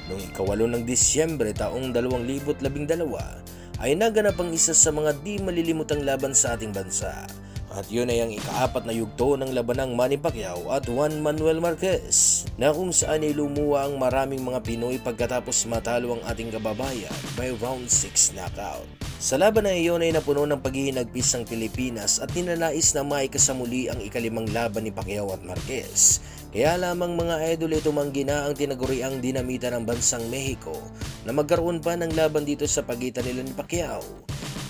Noong 8 ng Disyembre taong 2012 ay naganap ang isa sa mga di malilimutang laban sa ating bansa. At yun ay ang ika-4 na yugto ng labanang Manny Pacquiao at Juan Manuel Marquez, na kung saan ay lumuwa ang maraming mga Pinoy pagkatapos matalo ang ating kababayan by round 6 knockout. Sa laban na iyon ay napuno ng paghihinagpis ang Pilipinas at ninanais na maikasamuli ang ika-5 laban ni Pacquiao at Marquez. Kaya lamang mga idol, tumanggi na ang tinaguriang dinamita ng bansang Mexico na magkaroon pa ng laban dito sa pagitan nila ni Pacquiao,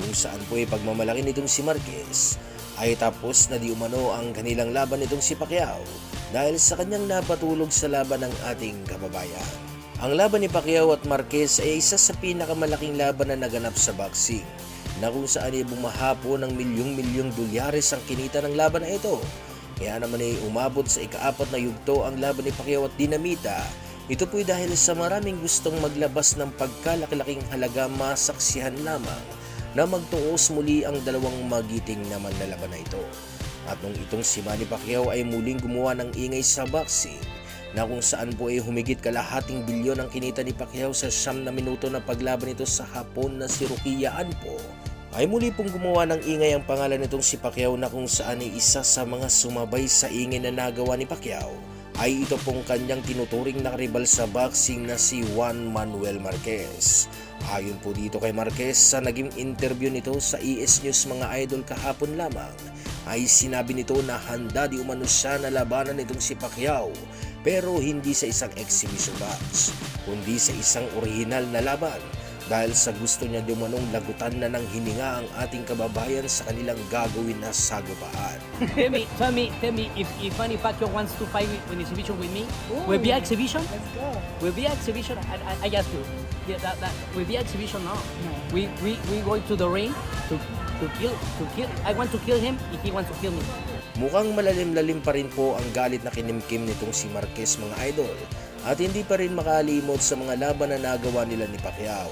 kung saan po ay pagmamalaki nitong si Marquez ay tapos na di umano ang kanilang laban nitong si Pacquiao dahil sa kanyang napatulog sa laban ng ating kababayan. Ang laban ni Pacquiao at Marquez ay isa sa pinakamalaking laban na naganap sa boxing, na kung saan ay bumahapo ng milyong-milyong dolyares ang kinita ng laban na ito. Kaya naman ay umabot sa ika-4 na yugto ang laban ni Pacquiao at dinamita. Ito po'y dahil sa maraming gustong maglabas ng pagkalaki-laking halaga, masaksihan lamang na magtuos muli ang dalawang magiting naman na laban na ito. At nung itong si Manny Pacquiao ay muling gumawa ng ingay sa boxing, na kung saan po ay humigit kalahating bilyon ang kinita ni Pacquiao sa 9 na minuto na paglaban nito sa Hapon na si Rukia Anpo, ay muli pong gumawa ng ingay ang pangalan nitong si Pacquiao, na kung saan ay isa sa mga sumabay sa ingay na nagawa ni Pacquiao ay ito pong kanyang tinuturing na karibal sa boxing na si Juan Manuel Marquez. Ayon po dito kay Marquez, sa naging interview nito sa ES News mga idol kahapon lamang, ay sinabi nito na handa di umano siya na labanan nitong si Pacquiao, pero hindi sa isang exhibition match, kundi sa isang orihinal na laban, dahil sa gusto niya di umanong lagutan na ng hininga ang ating kababayan sa kanilang gagawin na sagupaan. Tell me, if Manny Pacquiao wants to fight in exhibition with me, will be exhibition? Let's go. Will be exhibition? I ask you. Yeah, that will be exhibition now. No. We going to the ring to kill. I want to kill him if he wants to kill me. Mukhang malalim-lalim pa rin po ang galit na kinimkim nitong si Marquez mga idol, at hindi pa rin makalimot sa mga laban na nagawa nila ni Pacquiao.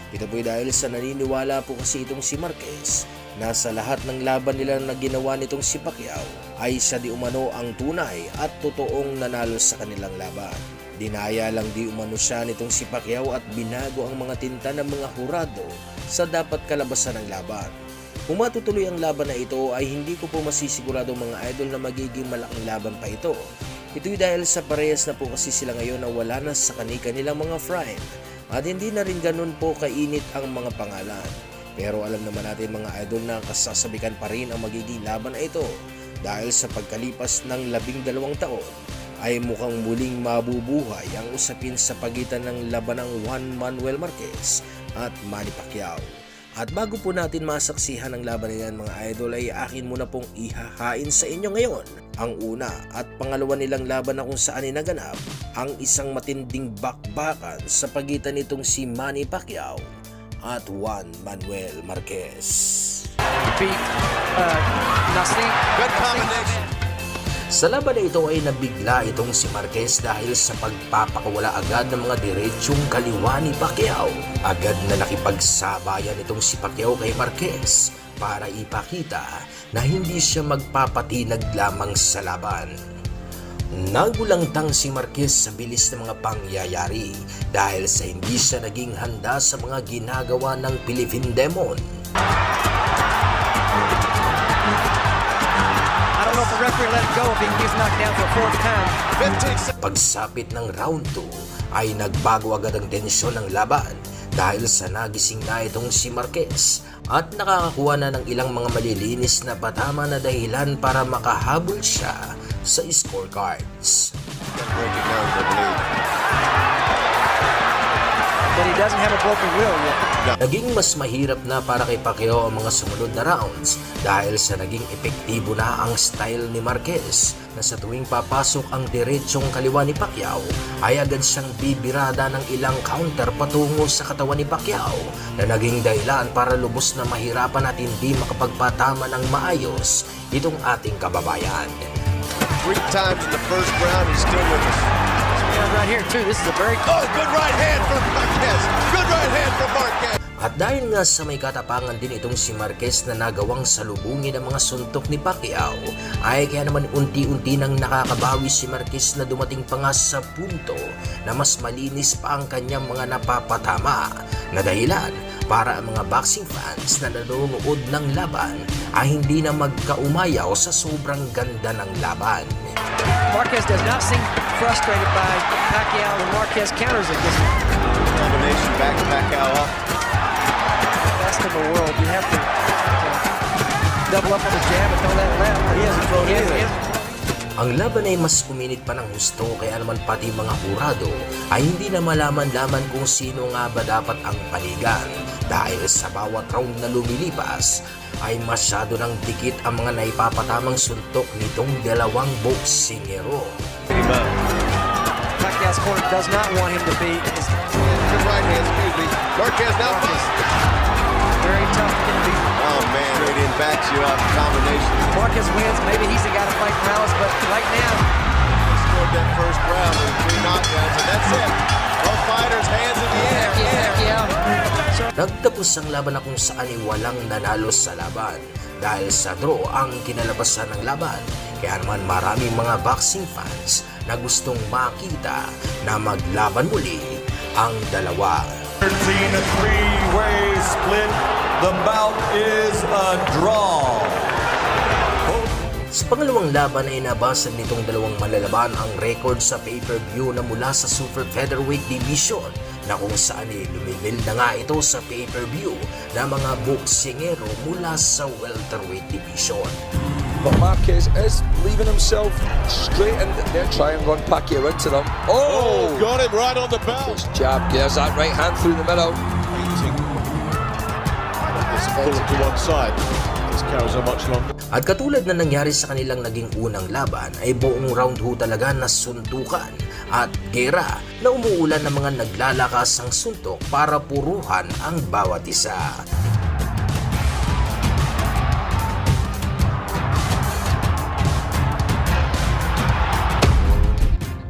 Ito po'y dahil sa naniniwala po kasi itong si Marquez na sa lahat ng laban nila na ginawa nitong si Pacquiao ay siya di umano ang tunay at totoong nanalo sa kanilang laban. Dinaya lang di umano siya nitong si Pacquiao at binago ang mga tinta ng mga hurado sa dapat kalabasan ng laban. Kung matutuloy ang laban na ito ay hindi ko po masisigurado mga idol na magiging malaking laban pa ito. Ito'y dahil sa parehas na po kasi sila ngayon na wala na sa kanilang mga friend, at hindi na rin ganun po kainit ang mga pangalan. Pero alam naman natin mga idol na kasasabikan pa rin ang magiging laban na ito, dahil sa pagkalipas ng 12 taon ay mukhang muling mabubuhay ang usapin sa pagitan ng laban ng Juan Manuel Marquez at Manny Pacquiao. At bago po natin masaksihan ang laban niyan mga idol, ay akin muna pong ihahain sa inyo ngayon ang una at pangalawa nilang laban na kung saan ay naganap ang isang matinding bakbakan sa pagitan nitong si Manny Pacquiao at Juan Manuel Marquez. Good combination. Sa laban na ito ay nabigla itong si Marquez dahil sa pagpapakawala agad ng mga diretsong kaliwa ni Pacquiao. Agad na nakipagsabayan itong si Pacquiao kay Marquez para ipakita na hindi siya magpapatinag lamang sa laban. Nagulangtang si Marquez sa bilis ng mga pangyayari dahil sa hindi siya naging handa sa mga ginagawa ng Philippine Demon. Pagsapit ng round 2 ay nagbago agad ang tensyon ng laban dahil sa nagising na itong si Marquez at nakakakuha na ng ilang mga malilinis na patama na dahilan para makahabol siya sa scorecards. But he doesn't have a broken will yet. Naging mas mahirap na para kay Pacquiao ang mga sumunod na rounds dahil sa naging epektibo na ang style ni Marquez, na sa tuwing papasok ang diretsong kaliwa ni Pacquiao ay agad siyang bibirada ng ilang counter patungo sa katawan ni Pacquiao, na naging dahilan para lubos na mahirapan at hindi makapagpatama ng maayos itong ating kababayan. 3 times in the first round, he's still with us. hand right here, too. This is a very... Oh, good right hand from Marquez. Good right hand from Marquez. At dahil nga sa may katapangan din itong si Marquez na nagawang salubungin ang mga suntok ni Pacquiao, ay kaya naman unti-unti nang nakakabawi si Marquez na dumating pa nga sa punto na mas malinis pa ang kanyang mga napapatama na dahilan para ang mga boxing fans na nanonood ng laban ay hindi na magkaumayaw sa sobrang ganda ng laban. Marquez does not seem frustrated by Pacquiao, and Marquez counters it. Combination back to Pacquiao up. Best in the world. You have to double up on the jab and throw that left. But he hasn't thrown anything. Ang laban ay mas kuminit pa ng husto kaya naman pati mga hurado ay hindi na malaman-laman kung sino nga ba dapat ang panigan dahil sa bawat round na lumilipas ay masyado ng dikit ang mga naipapatamang suntok nitong dalawang boksingero. Pacquiao's corner does not want him to be. Good right hand, excuse me. Marquez now. Very tough to beat. Oh, man, right in, backs you up. Combination. Marquez wins. Maybe he's the guy to fight Morales, but right now... He scored that first round with 3 knockdowns, and that's it. Both fighters, hands in the air. Pacquiao. Nagtapos ang laban na kung saan ay walang nanalo sa laban dahil sa draw ang kinalabasan ng laban. Kaya naman maraming mga boxing fans na gustong makita na maglaban muli ang dalawa. 13, a 3-way split. The bout is a draw. Sa pangalawang laban ay nabasag nitong dalawang malalaban ang record sa pay-per-view na mula sa Super Featherweight Division na kung saan ay lumimil na nga ito sa pay-per-view na mga boksingero mula sa Welterweight Division. But Marquez is leaving himself straight in there, try and run Pacquiao into them. Oh, got him right on the belt. His jab, there's that right hand through the middle. Let's pull him to one side. This carries on much longer. At katulad na nangyari sa kanilang naging unang laban ay buong round ho talaga na suntukan at gera na umuulan ng mga naglalakas ang suntok para puruhan ang bawat isa.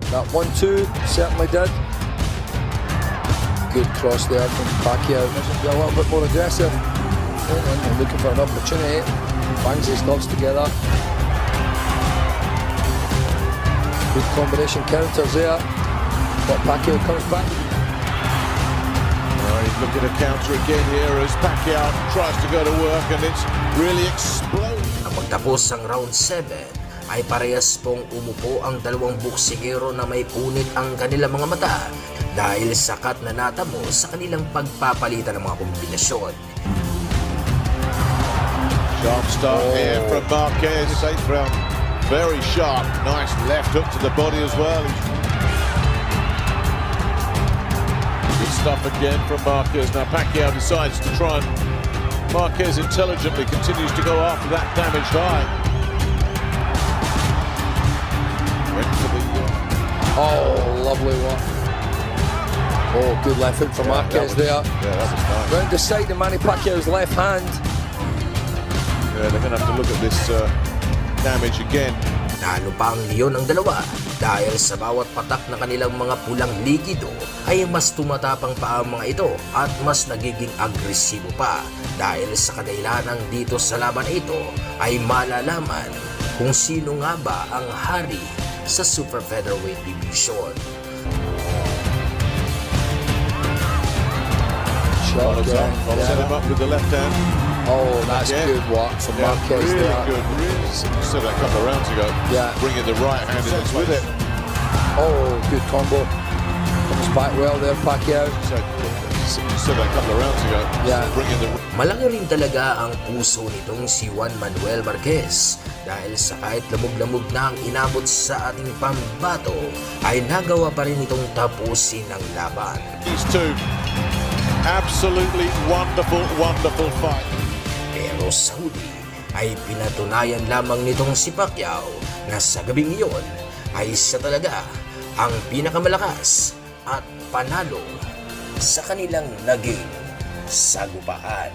That 1-2 certainly did. Good cross there from Pacquiao. Be a little bit more aggressive. And looking for an opportunity. Bangs his knots together. Good combination counters there. But Pacquiao comes back. He's looking to counter again here as Pacquiao tries to go to work, and it's really exploding. Nang magtapos ang round 7, ay parehas pong umupo ang dalawang boksingero na may punit ang kanilang mga mata dahil sakat na natamo sa kanilang pagpapalitan ng mga kombinasyon. Sharp start here from Marquez. 8th round, very sharp. Nice left hook to the body as well. Good stuff again from Marquez. Now Pacquiao decides to try and Marquez intelligently continues to go after that damaged eye. Went for the Oh, lovely one. Oh, good left hook from Marquez there. Yeah, that was nice. Round the side of Manny Pacquiao's left hand. Yeah, they're going to have to look at this damage again. Nalo pa ang leon ng dalawa dahil sa bawat patak na kanilang mga pulang likido ay mas tumatapang pa ang mga ito at mas nagiging agresibo pa dahil sa kadahilanang dito sa laban ito ay malalaman kung sino nga ba ang hari sa Super Featherweight Division. Shot again. I'll set him up with the left hand. Oh, that's Yeah. good work from Yeah, Marquez really there. good. Really said that a couple of rounds ago. Yeah. Bringing the right hand in with it. Oh, good combo. Comes back well there, Pacquiao. Said that a couple of rounds ago. Yeah. Bringing the Malaki rin talaga ang puso nitong si Juan Manuel Marquez dahil sa kahit lamog-lamog na ang inabot sa ating pambato ay nagawa pa rin itong tapusin ang laban. these two. Absolutely wonderful, wonderful fight. Pero sa huli ay pinatunayan lamang nitong si Pacquiao na sa gabing iyon ay siya talaga ang pinakamalakas at panalo sa kanilang naging sagupaan.